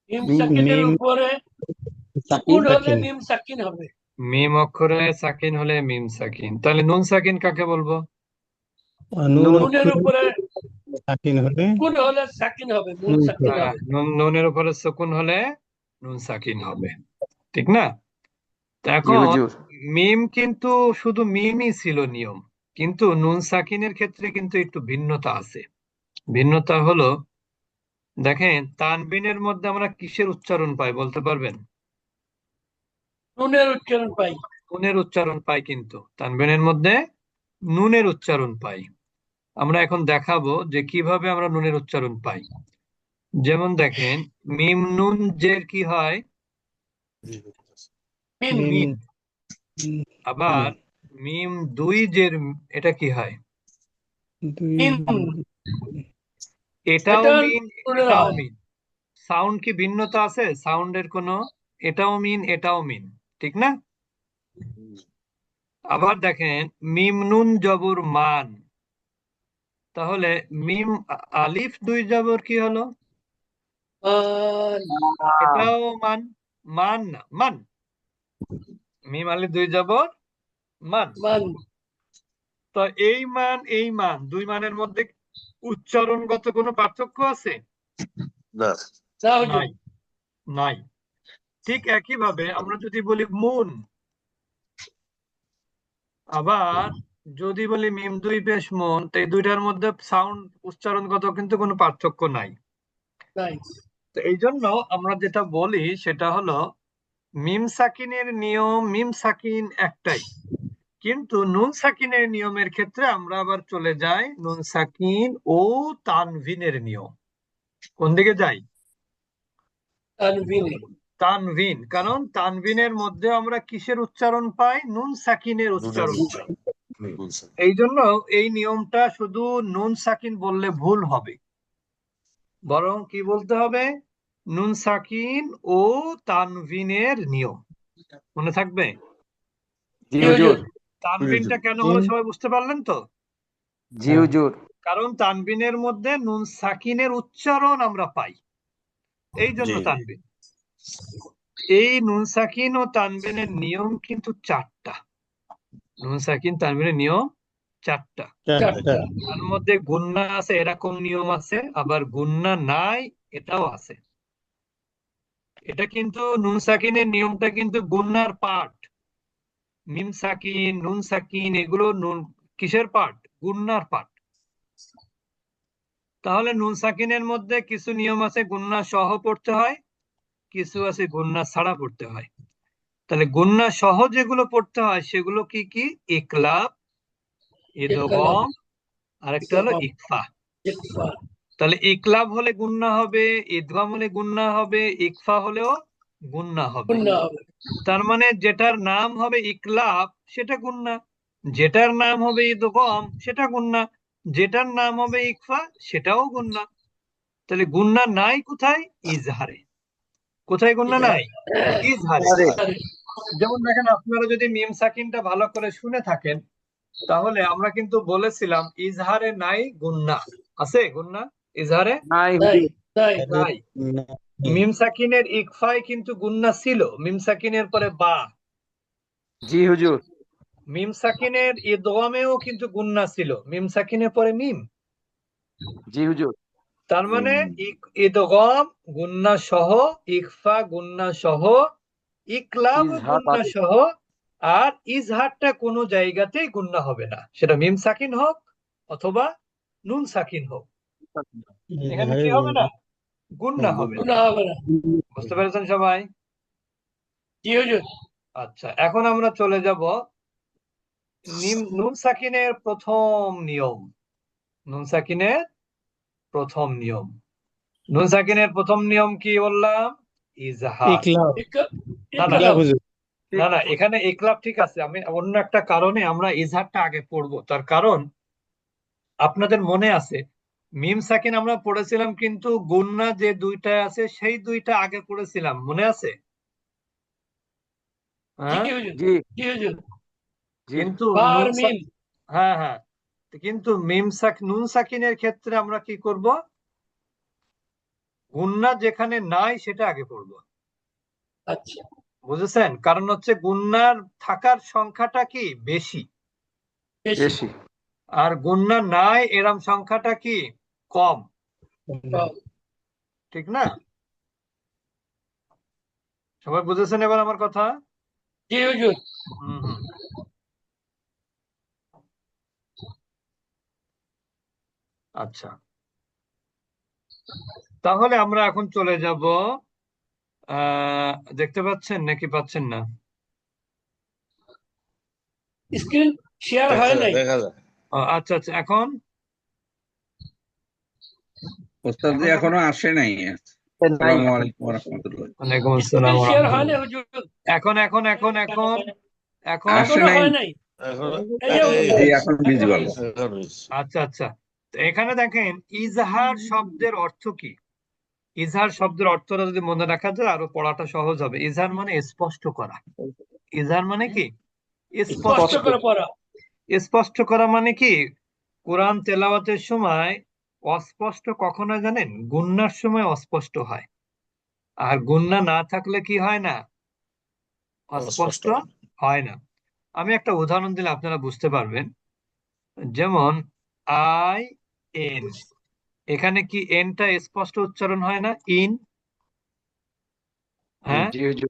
মিম মিম সাকিনের মিম উপরে সাকিন সুকুন হলে সাকিন মিম সাকিন হবে। মিম অক্ষরে সাকিন হলে মিম সাকিন, তাহলে নুন সাকিন কাকে বলবো? নুন নুন নুনের অক্ষরে উপরে সাকিন হলে সুকুন হলে সাকিন হবে, নুন নুন সাকিন সাকিন। হবে। নুনের উপরে সুকুন হলে নুন সাকিন হবে, ঠিক না? তো জি এখন হুজুর। মিম কিন্তু শুধু মিমই ছিল নিয়ম, কিন্তু নুন সাকিনের ক্ষেত্রে কিন্তু একটু ভিন্নতা আছে। ভিন্নতা হলো, দেখেন তানবিনের মধ্যে আমরা কিসের উচ্চারণ পাই বলতে পারবেন? নুনের উচ্চারণ পাই। নুনের উচ্চারণ পাই, কিন্তু তানবিনের মধ্যে নুনের উচ্চারণ পাই। আমরা এখন দেখাবো যে কিভাবে আমরা নুনের উচ্চারণ পাই। যেমন দেখেন, মিম নুন জের কি হয়? মিন। মিম মিন। মিম, আবার মিম দুই জের এটা কি হয়? দুই মিন। এটাও এটা মিন, নুনের এটাও হয়। মিন। সাউন্ড কি ভিন্নতা আছে? সাউন্ডের কোনো, এটাও মিন এটাও মিন, ঠিক না? আবার দেখেন মিম নুন জবর মান, তাহলে মিম আলিফ দুই জবর কি হলো? মান। এটাও মান। মান না, মান। মিম আলিফ দুই জবর মান। মান। তো এই মান এই মান দুই মানের মধ্যে উচ্চারণগত কোনো পার্থক্য আছে? না। না হুজুর। নাই, নাই। ঠিক একইভাবে আমরা যদি বলি মুন, আবার যদি বলি মিম দুই পেশ মন, তো এই দুইটার মধ্যে সাউন্ড উচ্চারণগত কিন্তু কোনো পার্থক্য নাই। নাই। তো এই জন্য আমরা যেটা বলি সেটা হলো, মিম সাকিনের নিয়ম মিম সাকিন একটাই, কিন্তু নুন সাকিনের নিয়মের ক্ষেত্রে আমরা আবার চলে যাই নুন সাকিন ও তানভিনের নিয়ম। কোন দিকে যাই? তানভিন। তানভিন। কারণ তানভিনের মধ্যে আমরা কিসের উচ্চারণ পাই? নুন সাকিনের নুনের উচ্চারণ পাই। উচ্চারণ। এই জন্য এই নিয়মটা শুধু নুন সাকিন বললে ভুল হবে, বরং কি বলতে হবে? নুন সাকিন ও তানভিনের নিয়ম। মনে থাকবে? জি জি হুজুর। হুজুর। তানভিনটা কেন হলো মিম সবাই বুঝতে পারলেন তো? জি হুজুর। কারণ তানবিনের মধ্যে নুন সাকিনের উচ্চারণ আমরা পাই, এই জন্য তানবিন। এই নুন সাকিন ও তানবিনের নিয়ম কিন্তু চারটা। নুন সাকিন তানবিনের নিয়ম চারটা। চারটা। চারটা। তার মধ্যে গুন্না আছে, এরকম নিয়ম আছে, আবার গুন্না নাই এটাও আছে। এটা কিন্তু নুন সাকিনের নিয়মটা কিন্তু গুন্নার পার্ট। মিম সাকিন নুন সাকিন এগুলো নুন কিসের পার্ট? গুন্নার পার্ট। তাহলে নুন সাকিনের মধ্যে কিছু নিয়ম আছে গুন্না সহ পড়তে হয়, কিছু আছে গুন্না ছাড়া পড়তে হয়। তাহলে গুন্না সহ যেগুলো পড়তে হয় সেগুলো কি কি? ইকলাব, ইকলাব। ইদগম, আরেকটা হলো ইদগাম। ইকফা। ইকফা। তাহলে ইকলাব হলে গুন্না হবে, ইদগম হলে গুন্না হবে, ইকফা হলেও গুন্না হবে। গুন্না হবে। তার মানে যেটার নাম হবে ইকলাব সেটা গুন্না, যেটার নাম হবে ইদগম সেটা গুন্না, যেটার নাম হবে ইকফা সেটাও গুন্না। তাহলে গুন্না নাই কোথায়? ইজহারে। কোথায় গুন্না নাই? ইজহারে। আরে। যেমন দেখেন, আপনারা যদি মিম সাকিনটা ভালো করে শুনে থাকেন, তাহলে আমরা কিন্তু বলেছিলাম ইজহারে নাই গুন্না। আছে গুন্না ইজহারে? নাই নাই। হুজুর। নাই। নাই। মিম সাকিনের ইকফায় কিন্তু গুন্না ছিল, মিম সাকিনের পরে বা। জি হুজুর। মিম সাকিনের ইদগমেও কিন্তু গুন্না ছিল, মিম সাকিনের পরে মিম। জি হুজুর। তার মানে ইদগম গুন্না সহ, ইকফা গুন্না সহ, ইকলাব ইজহার গুন্না পাবে। সহ, আর ইজহারটা কোনো জায়গাতেই গুন্না হবে না, সেটা মিম সাকিন হোক অথবা নুন সাকিন হোক। এখানে ইজহারে কি হবে না? গুন্না। গুন্না হবে না। গুন্না হবে না। বুঝতে পেরেছেন সবাই? জি হুজুর। আচ্ছা, এখন আমরা চলে যাব নুন সাকিনের প্রথম নিয়ম। নুন সাকিনের প্রথম নিয়ম। নুন সাকিনের প্রথম নিয়ম কি বললাম? ইজহার। ইকলাব। না না, ইকলাব ইকলাব। হুজুর। না না, এখানে ইকলাব ঠিক আছে, আমি অন্য একটা কারণে আমরা ইজহারটা আগে পড়বো। তার কারণ আপনাদের মনে আছে মিম সাকিন আমরা পড়েছিলাম, কিন্তু গুন্না যে দুইটা আছে সেই দুইটা আগে পড়েছিলাম, মনে আছে? জি হ্যাঁ। হুজুর। জি জি হুজুর। জি। কিন্তু বা আর নুন মিম। হ্যাঁ হ্যাঁ, কিন্তু নুন সাকিনের ক্ষেত্রে আমরা কি করব? গুন্না যেখানে নাই সেটা আগে পড়বো, আচ্ছা বুঝেছেন? কারণ হচ্ছে গুন্নার থাকার সংখ্যাটা কি বেশি, বেশি বেশি আর গুন্না নাই এরম সংখ্যাটা কি কম, কম। ঠিক না? সবাই বুঝেছেন এবার আমার কথা? জি হুজুর। হুম হুম। আচ্ছা, তাহলে আমরা এখন চলে যাব, দেখতে পাচ্ছেন নাকি পাচ্ছেন না? স্ক্রিন শেয়ার হয় নাই। আচ্ছা আচ্ছা, এখন ওস্তাদ জি এখন এখনো আসে নাই। নাই আসসালামু আলাইকুম ওয়া রাহমাতুল্লাহ। ওয়ালাইকুম আসসালাম স্ক্রিন ওয়া শেয়ার হয় নাই রাহমাতুল্লাহ। হুজুর। এখন এখন এখন এখন এখন আসে এখনো নাই। হয় নাই। এই যে জি এখন ভিজুয়াল। আচ্ছা আচ্ছা, তো এখানে দেখেন ইজহার শব্দের অর্থ কি? ইজহার শব্দের অর্থটা যদি মনে রাখা যায় আরো পড়াটা সহজ হবে। ইজহার মানে স্পষ্ট করা। ইজহার মানে কি? স্পষ্ট স্পষ্ট। করে পড়া। স্পষ্ট করা মানে কি? কোরআন তেলাওয়াতের সময় অস্পষ্ট কখনো জানেন? গুন্নার সময় অস্পষ্ট হয়, আর গুন্না না থাকলে কি হয় না? অস্পষ্ট হয় না। আমি একটা উদাহরণ দিলে আপনারা বুঝতে পারবেন। যেমন আই এন, এখানে কি এনটা স্পষ্ট উচ্চারণ হয় না? ইন, হ্যাঁ, জি হুজুর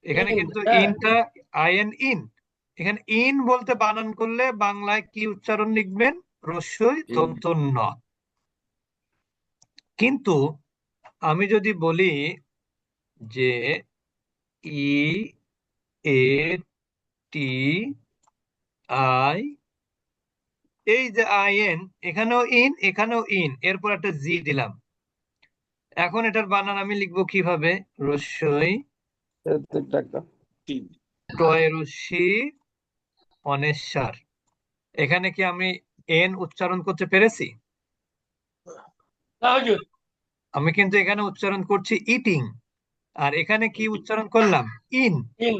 এখানে কিন্তু হ্যাঁ। ইনটা আইএন ইন। এখানে ইন বলতে বানান করলে বাংলায় কি উচ্চারণ লিখবেন? রস্যই দন্ত ন। কিন্তু আমি যদি বলি যে ই এ টি আই, এই যে আইএন, এখানেও ইন এখানেও ইন, এরপর একটা জি দিলাম। এখন এটার বানান আমি লিখবো কিভাবে? রস্যই টয় রস্যি অনেশ্বর। এখানে কি আমি এন উচ্চারণ করতে পেরেছি? না হুজুর। আমি কিন্তু এখানে উচ্চারণ করছি ইটিং, আর এখানে কি উচ্চারণ করলাম? ইন। ইন।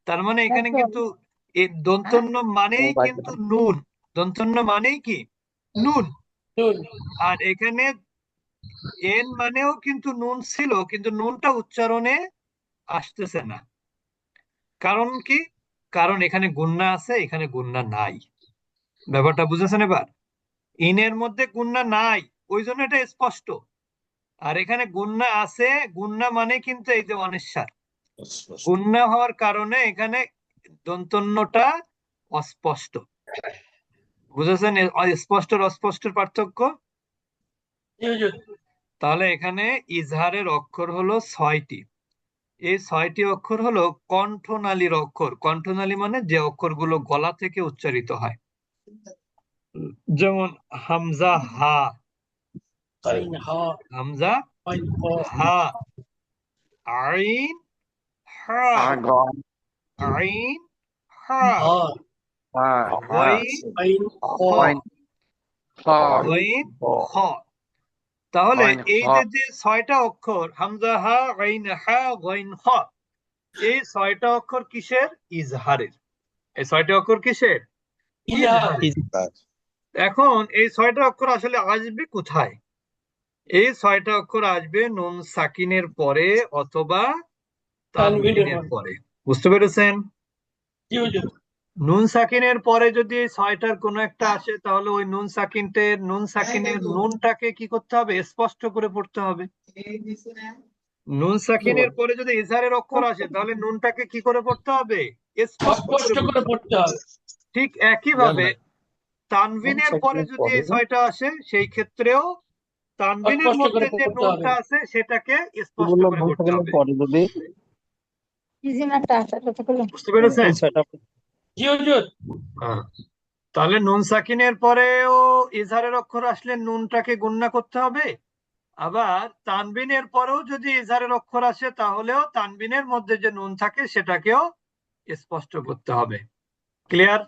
তার মানে এখানে কিন্তু দন্তন্য মানেই কিন্তু নুন। দন্তন্য মানেই কি? নুন। নুন। আর এখানে এন মানেও কিন্তু নুন ছিল, কিন্তু নুনটা উচ্চারণে আসতেছে না। কারণ কি? কারণ এখানে গুন্না আছে, এখানে গুন্না নাই। ব্যাপারটা বুঝেছেন এবার? ইনের মধ্যে গুন্না নাই, ওই জন্য এটা স্পষ্ট। আর এখানে গুন্না আছে, গুন্না মানে কিন্তু এই যে অনিশ্বার, গুন্না হওয়ার কারণে এখানে দন্তন্যটা অস্পষ্ট। বুঝেছেন স্পষ্ট আর অস্পষ্টের পার্থক্য? জি হুজুর। তাহলে এখানে ইজহারের অক্ষর হলো 6টি। এই 6টি অক্ষর হলো কণ্ঠনালীর অক্ষর। কণ্ঠনালী মানে যে অক্ষরগুলো গলা থেকে উচ্চারিত হয়। যেমন হামজা হা, আইন হা। হামজা আইন হ। হা, আইন হা, আগন আইন হা, গইন আইন হ। খ, খ গইন খ। তাহলে গইন এই খ যে 6টা অক্ষর হামজা হা গাইন হা গইন খ, এই 6টা অক্ষর কিসের? ইজহারের। এই 6টা অক্ষর কিসের? ইজহার। ইজহারের। এখন এই 6টা অক্ষর আসলে আসবে কোথায়? এই 6টা অক্ষর আসবে নুন সাকিনের পরে অথবা তানভীরের তানবিনের পরে। পরে। বুঝতে পেরেছেন? জি হুজুর। নুন সাকিনের পরে যদি এই 6টার কোনো একটা আসে, তাহলে ওই নুন সাকিনের নুনটাকে কি করতে হবে? স্পষ্ট করে পড়তে হবে। নুন সাকিনের পরে যদি ইজহারের অক্ষর আসে, তাহলে নুনটাকে কি করে পড়তে হবে? স্পষ্ট করে স্পষ্ট করে পড়তে হবে। পড়তে হবে। ঠিক একইভাবে তানবিনের পরে যদি এই 6টা আসে, সেই ক্ষেত্রেও তানবিনের স্পষ্ট করে মধ্যে যে পড়তে হবে। নুনটা আছে সেটাকে স্পষ্ট করে পড়তে হবে। বুঝতে পেরেছেন? জি হুজুর। হ্যাঁ। তাহলে নুন সাকিনের পরেও ইজহারের অক্ষর আসলে নুনটাকে গুণনা করতে হবে। আবার তানবিনের পরেও যদি ইজহারের অক্ষর আসে, তাহলেও তানবিনের মধ্যে যে নুন থাকে সেটাকেও স্পষ্ট করতে হবে। ক্লিয়ার?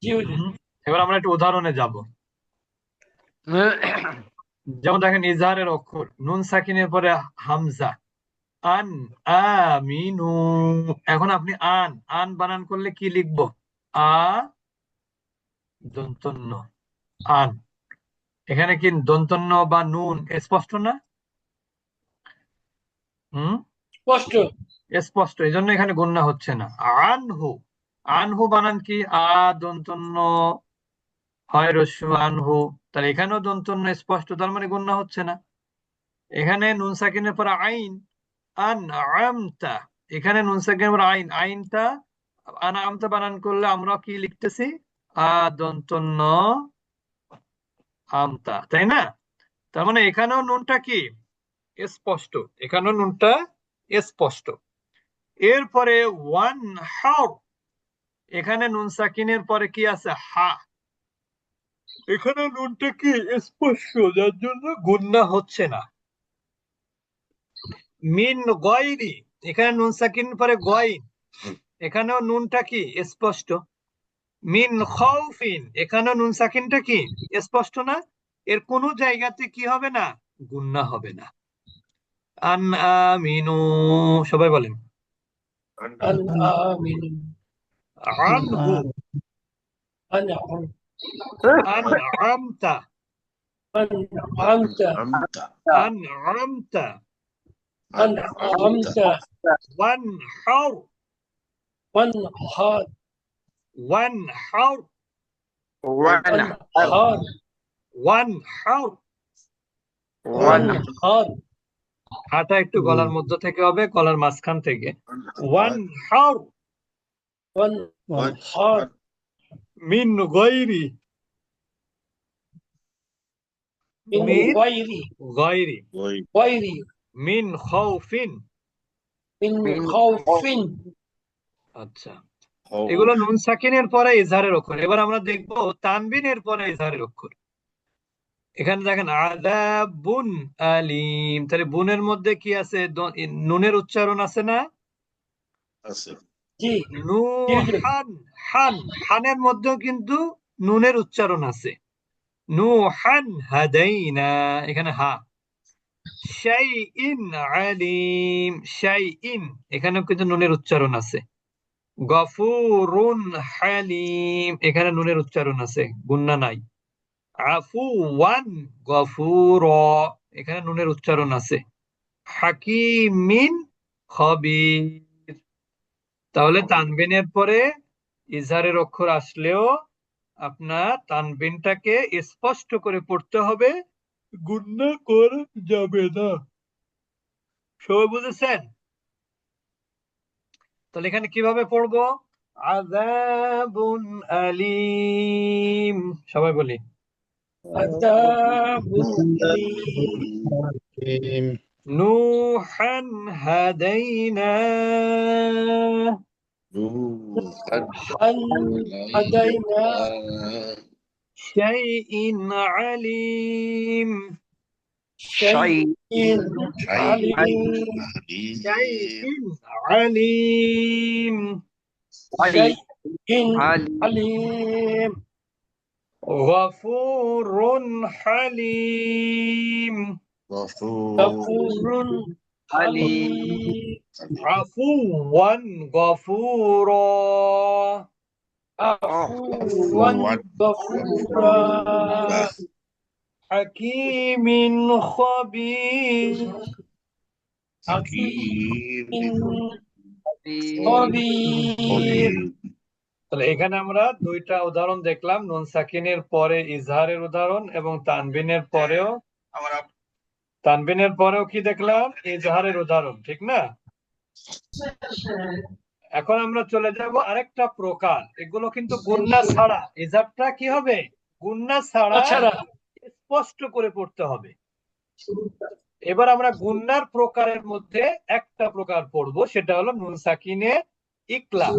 জি হুজুর। এবার আমরা একটু উদাহরণে যাব। যেমন দেখেন ইজহারের অক্ষর নুন সাকিনের পরে হামজা, আন, আমিনু। এখন আপনি আন আন বানান করলে কি লিখবো? আ দন্তন্য আন। এখানে কি দন্তন্য বা নুন স্পষ্ট না? স্পষ্ট। স্পষ্ট, এই জন্য এখানে গুণনা হচ্ছে না। আনহু, আনহু বানান কি? দন্তন্য হয় রস্যু আনহু, তাহলে এখানেও দন্তন্য স্পষ্ট, তার মানে গুণনা হচ্ছে না। এখানে নুন সাকিনের পর আইন, আন আমতা, এখানে নুন সাকিনের পর আইন, আইনটা আন আমতা বানান করলে আমরা কি লিখতেছি? দন্তন্য আমতা, তাই না? তার মানে এখানেও নুনটা কি স্পষ্ট, এখানেও নুনটা স্পষ্ট। এরপরে ওয়ান হাও, এখানে নুন সাকিনের পরে কি আছে? হা, এখানে নুনটা কি স্পষ্ট, যার জন্য গুণনা হচ্ছে না। মিন গয়রি, এখানে নুন সাকিনের পরে গয়ন, এখানেও নুনটা কি স্পষ্ট। মিন খাউফিন, এখানেও নুন সাকিনটা কি স্পষ্ট না? এর কোন জায়গাতে কি হবে না? গুণনা হবে না। আন আমিনু, সবাই বলেন। আমিন। আনহু, আনআম আনআমতা, আনআমতা আনআমতা, আনআমতা ওয়ানহার, ওয়ানহার ওয়ানহার, ওয়ানহার ওয়ানহার। ওয়ানহার হাটা একটু গলার মধ্য থেকে হবে, গলার মাঝখান থেকে। ওয়ানহার ওয়ানহার মিন গয়রি, মিন মিন গায়রি গয়রি, গায়রি মিন খাউফিন। মিন খাউফিন। আচ্ছা, এগুলো নুন সাকিনের পরে ইজহারের অক্ষর। এবার আমরা দেখবো তানবিনের পরে ইজহারের অক্ষর। এখানে দেখেন আযাবুন আলিম, তাহলে বুনের মধ্যে কি আছে? নুনের উচ্চারণ আছে না? জি নুহান, হান, হানের মধ্যেও কিন্তু নুনের উচ্চারণ আছে। নুহান হাদাইনা, এখানে হা। শাইইন আলিম, শাইইন, এখানেও কিন্তু নুনের উচ্চারণ আছে। গফুরুন হালিম, এখানে নুনের উচ্চারণ আছে, গুন্না নাই। আফুওয়ান গফুর, এখানে নুনের উচ্চারণ আছে। হাকিমিন খবির। তাহলে তানবিনের পরে ইজহারের অক্ষর আসলেও আপনার তানবিনটাকে স্পষ্ট করে পড়তে হবে, গুন্না করা যাবে না। সবাই বুঝেছেন? তাহলে এখানে কিভাবে পড়বো? আযাবুন আলিম, সবাই বলি। আযাবুন আলীম নূহান হাদাইনা, নুহান হাদাইনা শাইইন আলিম, শাইইন আলীম শাইইন আলিম, শাইইন আলীম গফুরুন হালিম, গফুরুন হালিম আফুওয়ান গফুরা, আফুওয়ান গফুরা হাকিমিন খবির। হাকিমিন খবির। তাহলে এখানে আমরা দুইটা উদাহরণ দেখলাম, নুন সাকিনের পরে ইজহারের উদাহরণ এবং তানবিনের পরেও কি দেখলাম? ইজহারের উদাহরণ, ঠিক না? এখন আমরা চলে যাব আরেকটা প্রকার, এগুলো কিন্তু গুন্না ছাড়া। ইজহারটা কি হবে? গুন্না ছাড়া তাছাড়া স্পষ্ট করে পড়তে হবে। এবার আমরা গুন্নার প্রকারের মধ্যে একটা প্রকার পড়বো, সেটা হলো নুন সাকিনে ইকলাব।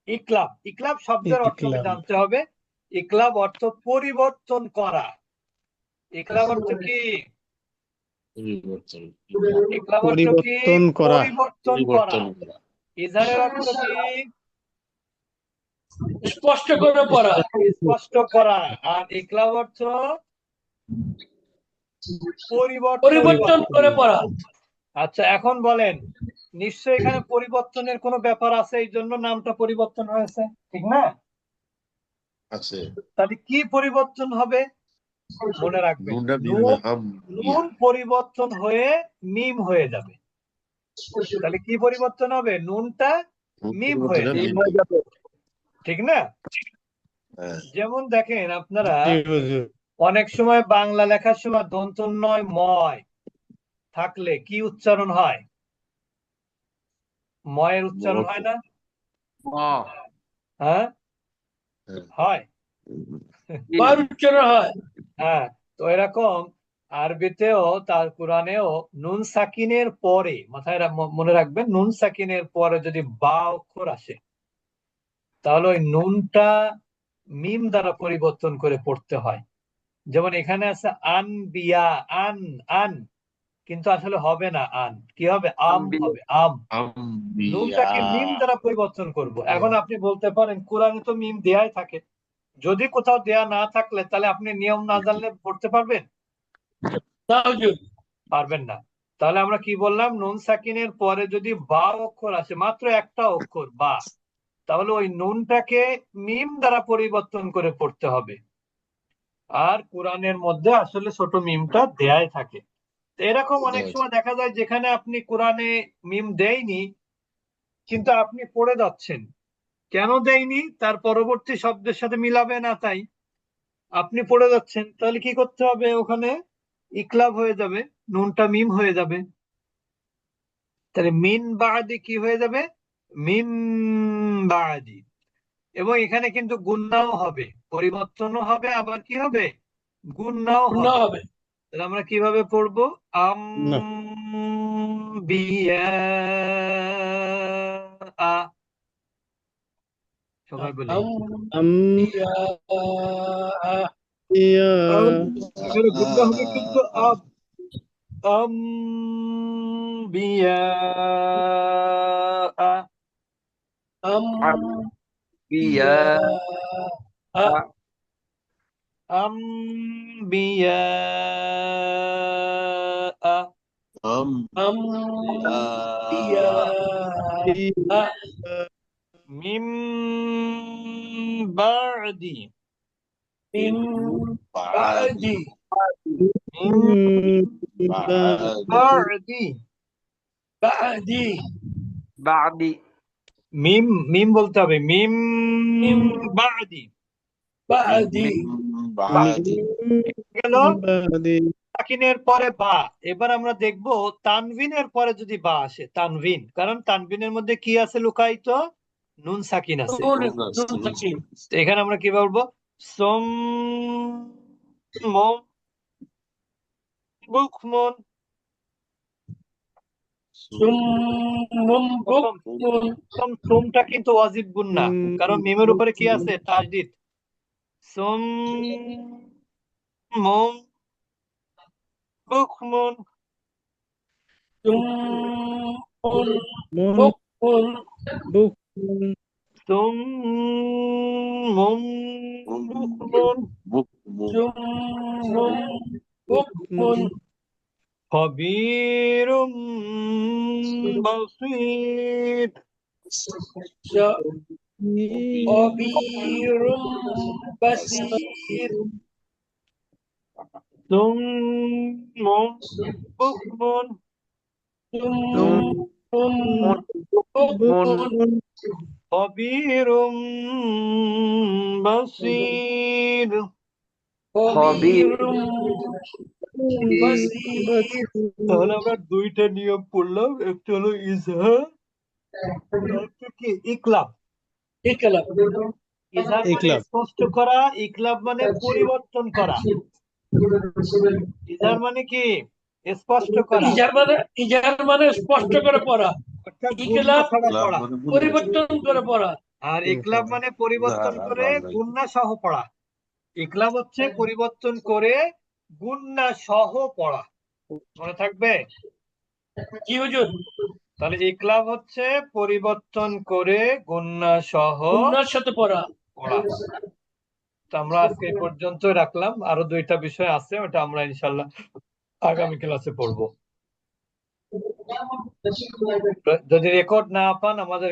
ইকলাব, ইকলাব শব্দের অর্থ জানতে হবে। ইকলাব অর্থ পরিবর্তন করা। ইকলাব অর্থ কি? ইকলাব অর্থ কি? পরিবর্তন করা। পরিবর্তন করা। ইজহারের অর্থ কি? স্পষ্ট করে পড়া। স্পষ্ট করা। আর ইকলাব অর্থ পরিবর্তন করে পড়া। আচ্ছা, এখন বলেন, নিশ্চয়ই এখানে পরিবর্তনের কোনো ব্যাপার আছে, এই জন্য নামটা পরিবর্তন হয়েছে, ঠিক না? আছে তাহলে কি পরিবর্তন হবে মনে রাখবেন, নুনটা মিম নুন হাম নুন পরিবর্তন হয়ে মিম হয়ে যাবে। তাহলে কি পরিবর্তন হবে? নুনটা নুন মিম পরিবর্তন হয়ে হয় যাবে, মিম হয়ে যাবে। ঠিক না? হ্যাঁ যেমন দেখেন আপনারা জি হুজুর। অনেক সময় বাংলা লেখার সময় দন্তন্বয় ময় থাকলে কি উচ্চারণ হয়? ময়ের উচ্চারণ হয় না? হ্যাঁ, হ্যাঁ। হয়। বার উচ্চারণ হয়। হ্যাঁ, তো এরকম আরবিতেও তার কোরআনেও নুন সাকিনের পরে মাথায় মনে রাখবেন, নুন সাকিনের পরে যদি বা অক্ষর আসে তাহলে ওই নুনটা মিম দ্বারা পরিবর্তন করে পড়তে হয়। যেমন এখানে আছে আন বিয়া, আন আন, কিন্তু আসলে হবে না আন, কি হবে? আম হবে, আম। নুনটাকে মিম দ্বারা পরিবর্তন করব। এখন আপনি বলতে পারেন কোরআনে তো মিম দেয়াই থাকে, যদি কোথাও দেয়া না থাকলে তাহলে আপনি নিয়ম না জানলে পড়তে পারবেন? না হুজুর। পারবেন না। তাহলে আমরা কি বললাম? নুন সাকিনের পরে যদি বা অক্ষর আসে, মাত্র একটা অক্ষর বা, তাহলে ওই নুনটাকে মিম দ্বারা পরিবর্তন করে পড়তে হবে। আর কোরআনের মধ্যে আসলে ছোট মিমটা দেয়াই থাকে। তো এরকম অনেক সময় দেখা যায় যেখানে আপনি কোরআনে মিম দেয়নি কিন্তু আপনি পড়ে যাচ্ছেন, কেন দেয়নি তার পরবর্তী শব্দের সাথে মিলাবে না, তাই আপনি পড়ে যাচ্ছেন। তাহলে কি করতে হবে? ওখানে ইকলাব হয়ে যাবে, নুনটা মিম হয়ে যাবে। তাহলে মিন বাদি কি হয়ে যাবে? মিম বাদি। এবং এখানে কিন্তু গুন্নাও হবে, পরিবর্তনও হবে, আবার কি হবে? গুন্নাও না হবে। হবে। তাহলে আমরা কিভাবে পড়বো? আম না বিয়া আ, সবাই বলি আম ইয়া, ইয়া এখানে গুন্না হবে কিন্তু আম, আম বিয়া আ, আম বিয়া আ, আম বিয়া আ, আম আম ইয়া, আ, মিম বাদি, মিন বাদি, মিম বাদি, বাদি, বাদি মিম মিম বলতে হবে, মিম মিম বাদি। বাদি, গেল সাকিনের পরে বা। এবার আমরা দেখব তানভিনের পরে যদি বা আসে, তানভিন, কারণ তানভিনের মধ্যে কি আছে লুকায়িত? নুন সাকিন আছে। নুন নুন সাকিন, তো এখানে আমরা কি বলবো? সোম মম বুকমুন। সুম মুম বুক প্রথম মুন, প্রথম সোমটা কিন্তু ওয়াজিব গুন্না, কারণ মিমের উপরে কি আছে? তাসদিদ। সোম মম বুকমুন। সুম মুন বুক মুন, বুক সোম মম বুকমুন। সুম মুম বুক মুন, خبير بصير. خبير بصير، ثم بكم ثم بكم خبير بصير. خبير بصير। তাহলে আমরা দুইটা নিয়ম পড়লাম, একটা হলো ইজহার, একটা কি ইকলাব। ইকলাব, ইজহার মানে ইকলাব। স্পষ্ট করা, ইকলাব মানে পরিবর্তন করা। ইজহার মানে কি? স্পষ্ট করা, ইজার মানে স্পষ্ট করে পড়া, অর্থাৎ গুণনা ইকলাব ছাড়া পড়া। পরিবর্তন করে পড়া। আর ইকলাব মানে পরিবর্তন করে গুণনা সহ পড়া। ইকলাব হচ্ছে পরিবর্তন করে গুণনা সহ পড়া, মনে থাকবে? জি হুজুর। তাহলে ইকলাব হচ্ছে পরিবর্তন করে গুণনা সহ গুন্নার সাথে পড়া। পড়া। তো আমরা আজকে এই পর্যন্ত রাখলাম, আরো দুইটা বিষয় আছে, ওটা আমরা ইনশাল্লাহ আগামী ক্লাসে পড়বো। যদি রেকর্ড না পান আমাদের